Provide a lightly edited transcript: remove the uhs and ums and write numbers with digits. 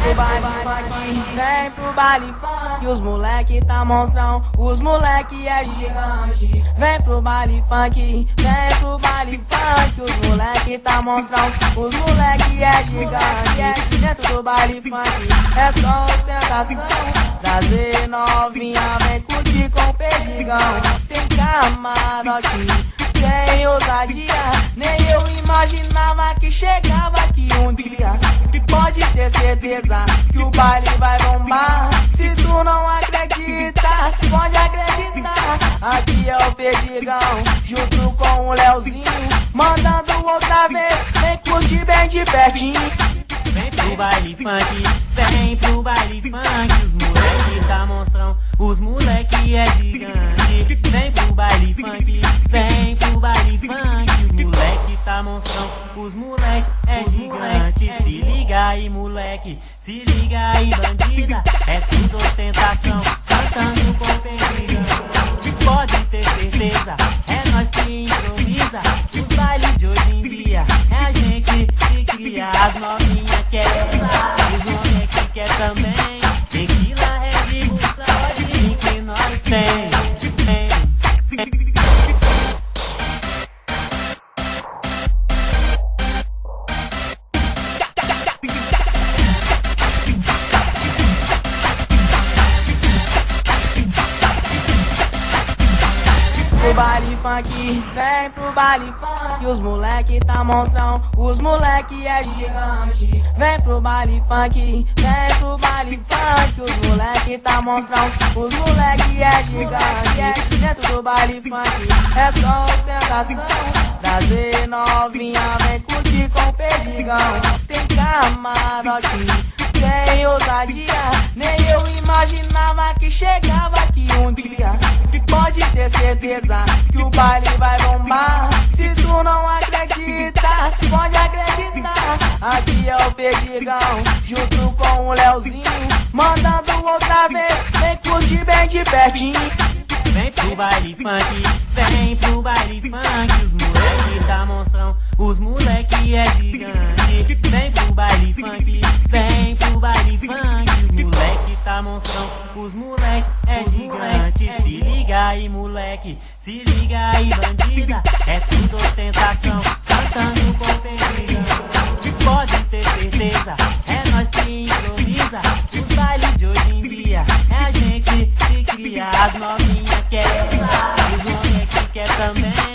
O baile funk, vem pro baile funk, os moleque tá monstrão, os moleque é gigante. Vem pro baile funk, vem pro baile funk, os moleque tá monstrão, os moleque é gigante. Dentro do baile funk é só ostentação, trazer novinha, vem curtir com perdigão. Tem camarote, tem ousadia, nem eu imaginava que chegava aqui um dia. Pode ter certeza que o baile vai bombar. Se tu não acredita, pode acreditar. Aqui é o Perdigão, junto com o Leozinho, mandando outra vez, vem curtir bem de pertinho. Vem pro baile funk, vem pro baile funk, os moleque tá monstrão, os moleque é gigante. Vem pro baile funk, vem pro baile funk, os moleque tá monstrão, os moleque é gigante. Se liga aí moleque, se liga aí bandida, é tudo ostentação, cantando com perdigão. Pode ter certeza, é nós que improvisa, os bailes de hoje em dia, é a gente que cria, as novinhas quer, os homens que quer também. Tequila, Red Bull, saúde que nós tem. O baile funk, vem pro baile funk, os moleque tá monstrão, os moleque é gigante. Vem pro baile funk, vem pro baile funk, os moleque tá monstrão, os moleque é gigante. Dentro do baile funk é só ostentação, trazer novinha, vem curtir com perdigão. Tem camarote, tem ousadia, nem eu imaginava que chegava aqui um dia. Pode ter certeza que o baile vai bombar. Se tu não acredita, pode acreditar. Aqui é o Perdigão, junto com o Leozinho, mandando outra vez, vem curtir bem de pertinho. Vem pro baile funk, vem pro baile funk, os moleque tá monstrão, os moleque é gigante. Vem pro baile funk, vem pro baile funk, os moleque tá monstrão, os moleque é gigante. Se liga aí moleque, se liga aí bandida, é tudo ostentação, cantando com perdigão. Pode ter certeza, é nós que improvisa, os bailes de hoje em dia, é a gente que cria, as novinhas quer, os homens que quer também.